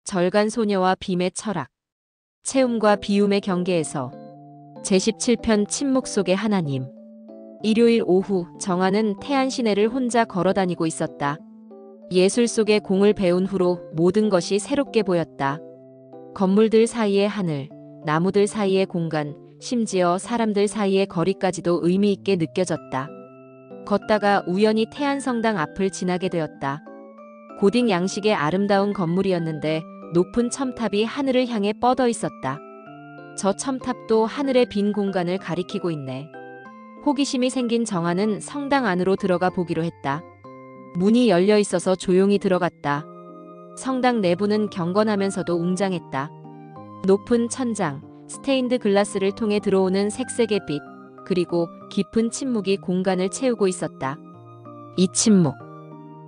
절간 소녀와 빔의 철학. 체움과 비움의 경계에서. 제17편 침묵 속의 하나님. 일요일 오후 정아는 태안 시내를 혼자 걸어다니고 있었다. 예술 속의 공을 배운 후로 모든 것이 새롭게 보였다. 건물들 사이의 하늘, 나무들 사이의 공간, 심지어 사람들 사이의 거리까지도 의미 있게 느껴졌다. 걷다가 우연히 태안성당 앞을 지나게 되었다. 고딕 양식의 아름다운 건물이었는데 높은 첨탑이 하늘을 향해 뻗어 있었다. 저 첨탑도 하늘의 빈 공간을 가리키고 있네. 호기심이 생긴 정아는 성당 안으로 들어가 보기로 했다. 문이 열려 있어서 조용히 들어갔다. 성당 내부는 경건하면서도 웅장했다. 높은 천장, 스테인드 글라스를 통해 들어오는 색색의 빛, 그리고 깊은 침묵이 공간을 채우고 있었다. 이 침묵,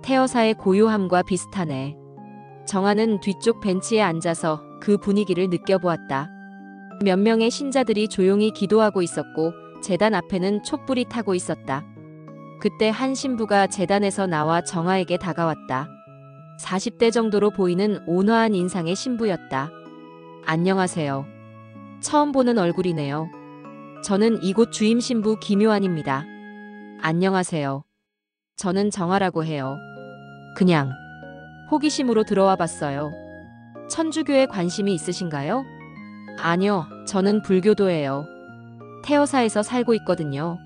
태어사의 고요함과 비슷하네. 정아는 뒤쪽 벤치에 앉아서 그 분위기를 느껴보았다. 몇 명의 신자들이 조용히 기도하고 있었고 제단 앞에는 촛불이 타고 있었다. 그때 한 신부가 제단에서 나와 정아에게 다가왔다. 40대 정도로 보이는 온화한 인상의 신부였다. 안녕하세요. 처음 보는 얼굴이네요. 저는 이곳 주임 신부 김요한입니다. 안녕하세요. 저는 정아라고 해요. 그냥 호기심으로 들어와 봤어요. 천주교에 관심이 있으신가요? 아니요, 저는 불교도예요. 태어사에서 살고 있거든요.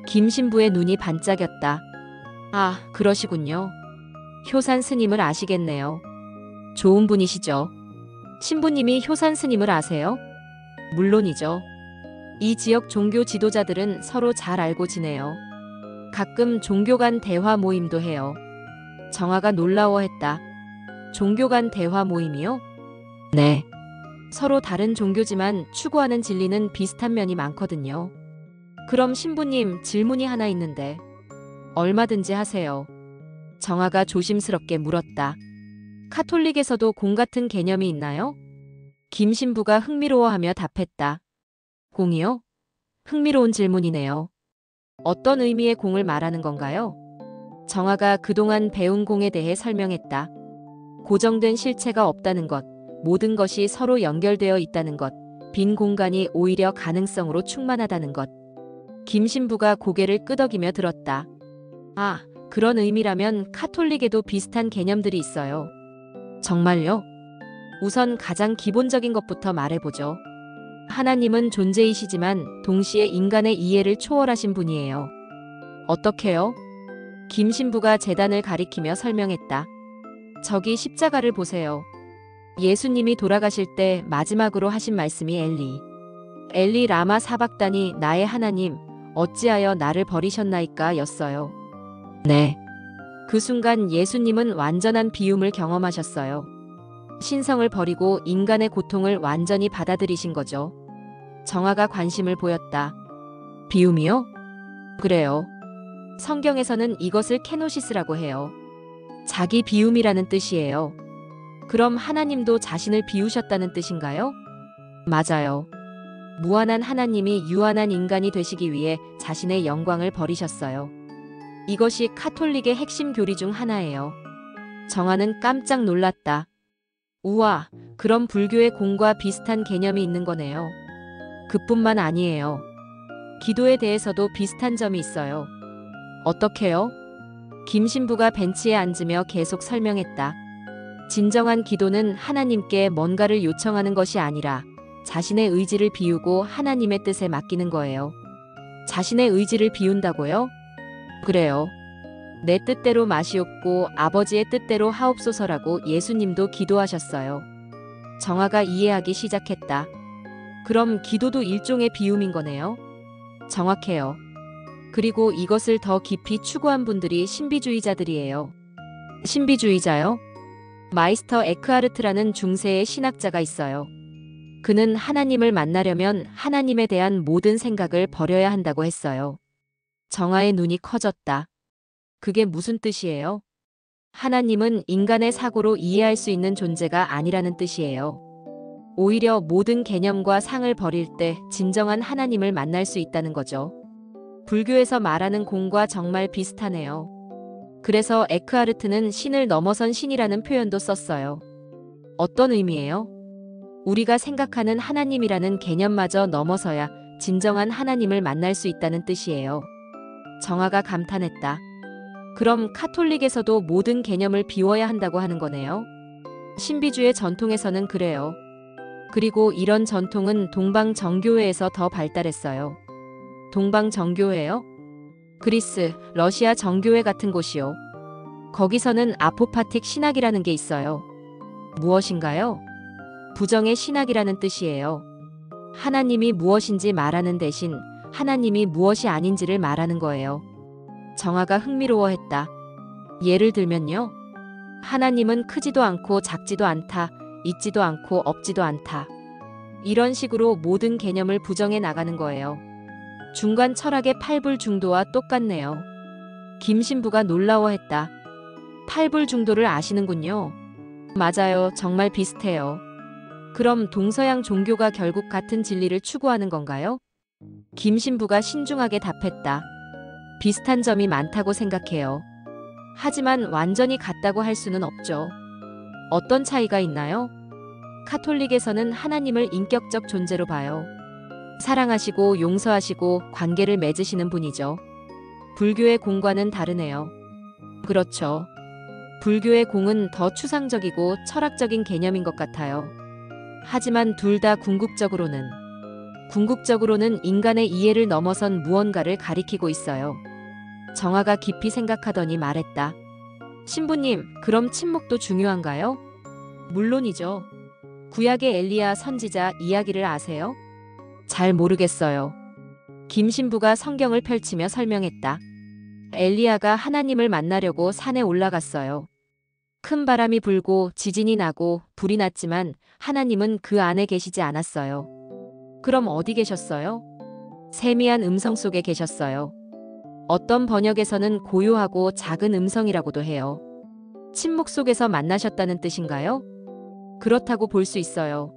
김 신부의 눈이 반짝였다. 아, 그러시군요. 효산 스님을 아시겠네요. 좋은 분이시죠. 신부님이 효산 스님을 아세요? 물론이죠. 이 지역 종교 지도자들은 서로 잘 알고 지내요. 가끔 종교 간 대화 모임도 해요. 정아가 놀라워했다. 종교 간 대화 모임이요? 네. 서로 다른 종교지만 추구하는 진리는 비슷한 면이 많거든요. 그럼 신부님, 질문이 하나 있는데. 얼마든지 하세요. 정아가 조심스럽게 물었다. 카톨릭에서도 공 같은 개념이 있나요? 김 신부가 흥미로워하며 답했다. 공이요? 흥미로운 질문이네요. 어떤 의미의 공을 말하는 건가요? 정아가 그동안 배운 공에 대해 설명했다. 고정된 실체가 없다는 것, 모든 것이 서로 연결되어 있다는 것, 빈 공간이 오히려 가능성으로 충만하다는 것. 김 신부가 고개를 끄덕이며 들었다. 아, 그런 의미라면 카톨릭에도 비슷한 개념들이 있어요. 정말요? 우선 가장 기본적인 것부터 말해보죠. 하나님은 존재이시지만 동시에 인간의 이해를 초월하신 분이에요. 어떻게요? 김 신부가 제단을 가리키며 설명했다. 저기 십자가를 보세요. 예수님이 돌아가실 때 마지막으로 하신 말씀이 엘리 라마 사박다니 나의 하나님 어찌하여 나를 버리셨나이까 였어요. 네. 그 순간 예수님은 완전한 비움을 경험하셨어요. 신성을 버리고 인간의 고통을 완전히 받아들이신 거죠. 정아가 관심을 보였다. 비움이요? 그래요. 성경에서는 이것을 케노시스라고 해요. 자기 비움이라는 뜻이에요. 그럼 하나님도 자신을 비우셨다는 뜻인가요? 맞아요. 무한한 하나님이 유한한 인간이 되시기 위해 자신의 영광을 버리셨어요. 이것이 카톨릭의 핵심 교리 중 하나예요. 정아는 깜짝 놀랐다. 우와, 그럼 불교의 공과 비슷한 개념이 있는 거네요. 그뿐만 아니에요. 기도에 대해서도 비슷한 점이 있어요. 어떻게요? 김 신부가 벤치에 앉으며 계속 설명했다. 진정한 기도는 하나님께 뭔가를 요청하는 것이 아니라 자신의 의지를 비우고 하나님의 뜻에 맡기는 거예요. 자신의 의지를 비운다고요? 그래요. 내 뜻대로 마시옵고 아버지의 뜻대로 하옵소서라고 예수님도 기도하셨어요. 정아가 이해하기 시작했다. 그럼 기도도 일종의 비움인 거네요? 정확해요. 그리고 이것을 더 깊이 추구한 분들이 신비주의자들이에요. 신비주의자요? 마이스터 에크하르트라는 중세의 신학자가 있어요. 그는 하나님을 만나려면 하나님에 대한 모든 생각을 버려야 한다고 했어요. 정아의 눈이 커졌다. 그게 무슨 뜻이에요? 하나님은 인간의 사고로 이해할 수 있는 존재가 아니라는 뜻이에요. 오히려 모든 개념과 상을 버릴 때 진정한 하나님을 만날 수 있다는 거죠. 불교에서 말하는 공과 정말 비슷하네요. 그래서 에크하르트는 신을 넘어선 신이라는 표현도 썼어요. 어떤 의미예요? 우리가 생각하는 하나님이라는 개념마저 넘어서야 진정한 하나님을 만날 수 있다는 뜻이에요. 정아가 감탄했다. 그럼 카톨릭에서도 모든 개념을 비워야 한다고 하는 거네요. 신비주의 전통에서는 그래요. 그리고 이런 전통은 동방 정교회에서 더 발달했어요. 동방 정교회요? 그리스, 러시아 정교회 같은 곳이요. 거기서는 아포파틱 신학이라는 게 있어요. 무엇인가요? 부정의 신학이라는 뜻이에요. 하나님이 무엇인지 말하는 대신 하나님이 무엇이 아닌지를 말하는 거예요. 정아가 흥미로워했다. 예를 들면요. 하나님은 크지도 않고 작지도 않다. 있지도 않고 없지도 않다. 이런 식으로 모든 개념을 부정해 나가는 거예요. 중간 철학의 팔불중도와 똑같네요. 김 신부가 놀라워했다. 팔불중도를 아시는군요. 맞아요. 정말 비슷해요. 그럼 동서양 종교가 결국 같은 진리를 추구하는 건가요? 김 신부가 신중하게 답했다. 비슷한 점이 많다고 생각해요. 하지만 완전히 같다고 할 수는 없죠. 어떤 차이가 있나요? 카톨릭에서는 하나님을 인격적 존재로 봐요. 사랑하시고 용서하시고 관계를 맺으시는 분이죠. 불교의 공과는 다르네요. 그렇죠. 불교의 공은 더 추상적이고 철학적인 개념인 것 같아요. 하지만 둘 다 궁극적으로는 인간의 이해를 넘어선 무언가를 가리키고 있어요. 정아가 깊이 생각하더니 말했다. 신부님, 그럼 침묵도 중요한가요? 물론이죠. 구약의 엘리야 선지자 이야기를 아세요? 잘 모르겠어요. 김 신부가 성경을 펼치며 설명했다. 엘리야가 하나님을 만나려고 산에 올라갔어요. 큰 바람이 불고 지진이 나고 불이 났지만 하나님은 그 안에 계시지 않았어요. 그럼 어디 계셨어요? 세미한 음성 속에 계셨어요. 어떤 번역에서는 고요하고 작은 음성이라고도 해요. 침묵 속에서 만나셨다는 뜻인가요? 그렇다고 볼 수 있어요.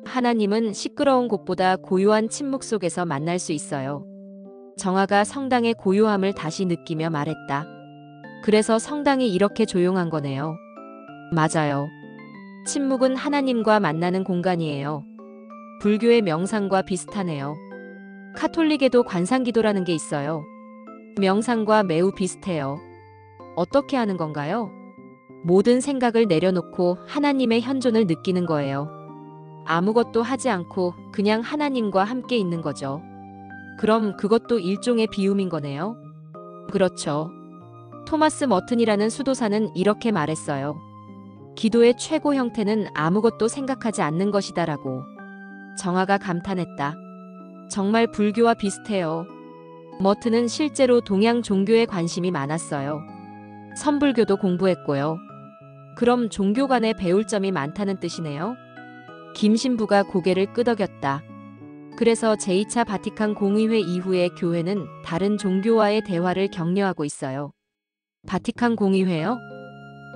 하나님은 시끄러운 곳보다 고요한 침묵 속에서 만날 수 있어요. 정아가 성당의 고요함을 다시 느끼며 말했다. 그래서 성당이 이렇게 조용한 거네요. 맞아요. 침묵은 하나님과 만나는 공간이에요. 불교의 명상과 비슷하네요. 카톨릭에도 관상기도라는 게 있어요. 명상과 매우 비슷해요. 어떻게 하는 건가요? 모든 생각을 내려놓고 하나님의 현존을 느끼는 거예요. 아무것도 하지 않고 그냥 하나님과 함께 있는 거죠. 그럼 그것도 일종의 비움인 거네요. 그렇죠. 토마스 머튼이라는 수도사는 이렇게 말했어요. 기도의 최고 형태는 아무것도 생각하지 않는 것이다라고. 정아가 감탄했다. 정말 불교와 비슷해요. 머튼은 실제로 동양 종교에 관심이 많았어요. 선불교도 공부했고요. 그럼 종교 간에 배울 점이 많다는 뜻이네요. 김 신부가 고개를 끄덕였다. 그래서 제2차 바티칸 공의회 이후에 교회는 다른 종교와의 대화를 격려하고 있어요. 바티칸 공의회요?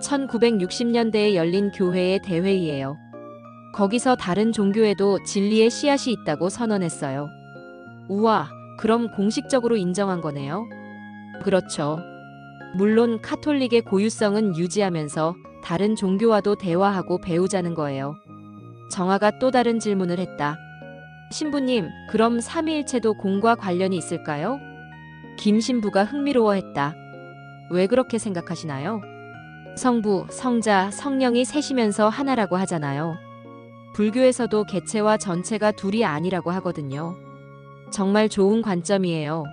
1960년대에 열린 교회의 대회의예요. 거기서 다른 종교에도 진리의 씨앗이 있다고 선언했어요. 우와, 그럼 공식적으로 인정한 거네요? 그렇죠. 물론 카톨릭의 고유성은 유지하면서 다른 종교와도 대화하고 배우자는 거예요. 정아가 또 다른 질문을 했다. 신부님, 그럼 삼위일체도 공과 관련이 있을까요? 김 신부가 흥미로워했다. 왜 그렇게 생각하시나요? 성부, 성자, 성령이 셋이면서 하나라고 하잖아요. 불교에서도 개체와 전체가 둘이 아니라고 하거든요. 정말 좋은 관점이에요.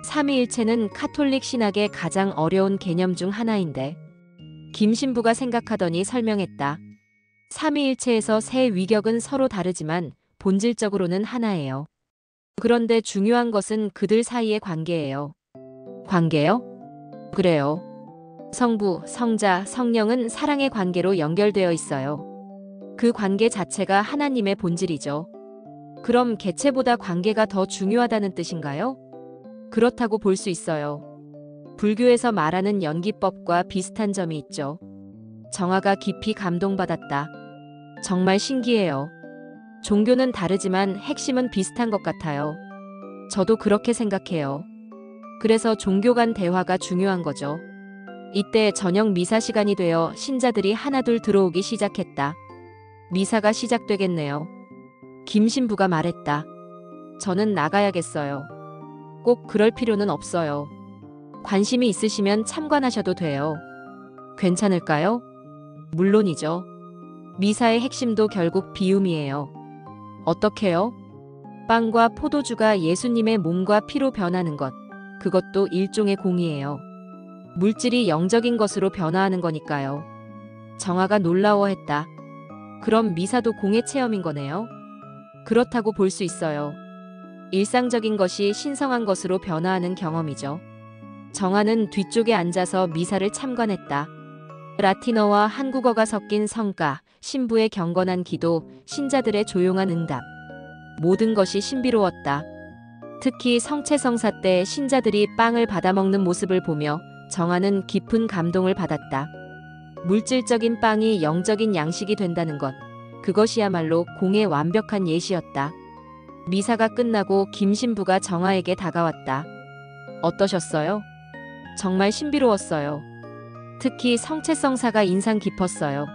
삼위일체는 카톨릭 신학의 가장 어려운 개념 중 하나인데 김 신부가 생각하더니 설명했다. 삼위일체에서 세 위격은 서로 다르지만 본질적으로는 하나예요. 그런데 중요한 것은 그들 사이의 관계예요. 관계요? 그래요. 성부, 성자, 성령은 사랑의 관계로 연결되어 있어요. 그 관계 자체가 하나님의 본질이죠. 그럼 개체보다 관계가 더 중요하다는 뜻인가요? 그렇다고 볼 수 있어요. 불교에서 말하는 연기법과 비슷한 점이 있죠. 정아가 깊이 감동받았다. 정말 신기해요. 종교는 다르지만 핵심은 비슷한 것 같아요. 저도 그렇게 생각해요. 그래서 종교 간 대화가 중요한 거죠. 이때 저녁 미사 시간이 되어 신자들이 하나둘 들어오기 시작했다. 미사가 시작되겠네요. 김 신부가 말했다. 저는 나가야겠어요. 꼭 그럴 필요는 없어요. 관심이 있으시면 참관하셔도 돼요. 괜찮을까요? 물론이죠. 미사의 핵심도 결국 비움이에요. 어떻게요? 빵과 포도주가 예수님의 몸과 피로 변하는 것. 그것도 일종의 공이에요. 물질이 영적인 것으로 변화하는 거니까요. 정아가 놀라워했다. 그럼 미사도 공의 체험인 거네요? 그렇다고 볼 수 있어요. 일상적인 것이 신성한 것으로 변화하는 경험이죠. 정아는 뒤쪽에 앉아서 미사를 참관했다. 라틴어와 한국어가 섞인 성가, 신부의 경건한 기도, 신자들의 조용한 응답. 모든 것이 신비로웠다. 특히 성체성사 때 신자들이 빵을 받아먹는 모습을 보며 정아는 깊은 감동을 받았다. 물질적인 빵이 영적인 양식이 된다는 것. 그것이야말로 공의 완벽한 예시였다. 미사가 끝나고 김 신부가 정아에게 다가왔다. 어떠셨어요? 정말 신비로웠어요. 특히 성체성사가 인상 깊었어요.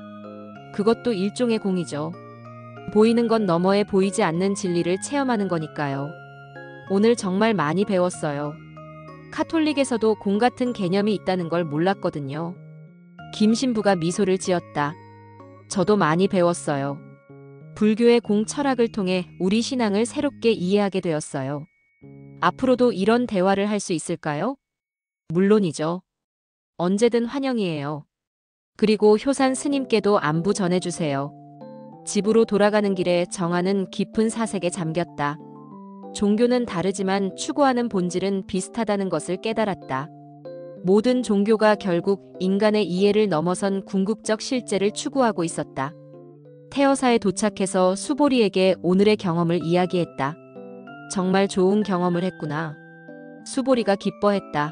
그것도 일종의 공이죠. 보이는 것 너머에 보이지 않는 진리를 체험하는 거니까요. 오늘 정말 많이 배웠어요. 카톨릭에서도 공 같은 개념이 있다는 걸 몰랐거든요. 김 신부가 미소를 지었다. 저도 많이 배웠어요. 불교의 공 철학을 통해 우리 신앙을 새롭게 이해하게 되었어요. 앞으로도 이런 대화를 할 수 있을까요? 물론이죠. 언제든 환영이에요. 그리고 효산 스님께도 안부 전해주세요. 집으로 돌아가는 길에 정아는 깊은 사색에 잠겼다. 종교는 다르지만 추구하는 본질은 비슷하다는 것을 깨달았다. 모든 종교가 결국 인간의 이해를 넘어선 궁극적 실제를 추구하고 있었다. 태어사에 도착해서 수보리에게 오늘의 경험을 이야기했다. 정말 좋은 경험을 했구나. 수보리가 기뻐했다.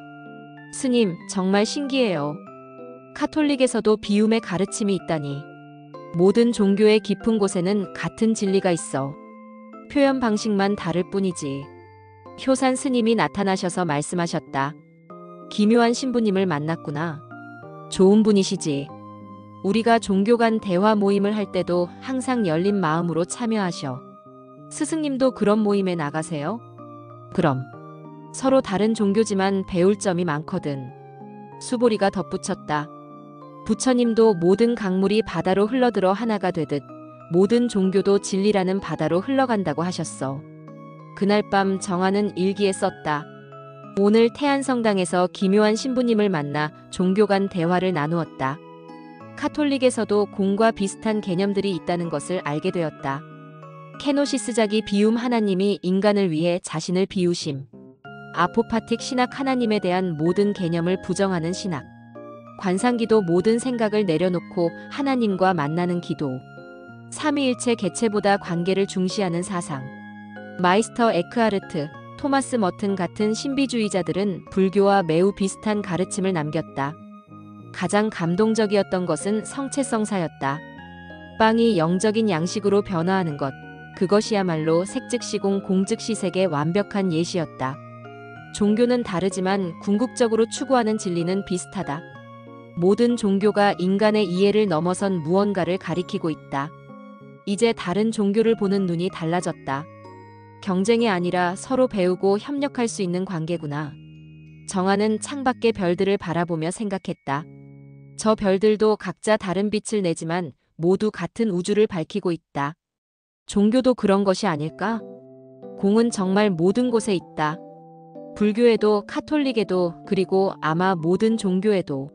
스님, 정말 신기해요. 카톨릭에서도 비움의 가르침이 있다니. 모든 종교의 깊은 곳에는 같은 진리가 있어. 표현 방식만 다를 뿐이지. 효산 스님이 나타나셔서 말씀하셨다. 기묘한 신부님을 만났구나. 좋은 분이시지. 우리가 종교 간 대화 모임을 할 때도 항상 열린 마음으로 참여하셔. 스승님도 그런 모임에 나가세요? 그럼. 서로 다른 종교지만 배울 점이 많거든. 수보리가 덧붙였다. 부처님도 모든 강물이 바다로 흘러들어 하나가 되듯 모든 종교도 진리라는 바다로 흘러간다고 하셨어. 그날 밤 정아는 일기에 썼다. 오늘 태안성당에서 기묘한 신부님을 만나 종교 간 대화를 나누었다. 카톨릭에서도 공과 비슷한 개념들이 있다는 것을 알게 되었다. 케노시스자기 비움 하나님이 인간을 위해 자신을 비우심. 아포파틱 신학 하나님에 대한 모든 개념을 부정하는 신학. 관상기도 모든 생각을 내려놓고 하나님과 만나는 기도. 삼위일체 개체보다 관계를 중시하는 사상. 마이스터 에크하르트, 토마스 머튼 같은 신비주의자들은 불교와 매우 비슷한 가르침을 남겼다. 가장 감동적이었던 것은 성체성사였다. 빵이 영적인 양식으로 변화하는 것. 그것이야말로 색즉시공 공즉시색의 완벽한 예시였다. 종교는 다르지만 궁극적으로 추구하는 진리는 비슷하다. 모든 종교가 인간의 이해를 넘어선 무언가를 가리키고 있다. 이제 다른 종교를 보는 눈이 달라졌다. 경쟁이 아니라 서로 배우고 협력할 수 있는 관계구나. 정아는 창밖의 별들을 바라보며 생각했다. 저 별들도 각자 다른 빛을 내지만 모두 같은 우주를 밝히고 있다. 종교도 그런 것이 아닐까? 공은 정말 모든 곳에 있다. 불교에도 카톨릭에도 그리고 아마 모든 종교에도.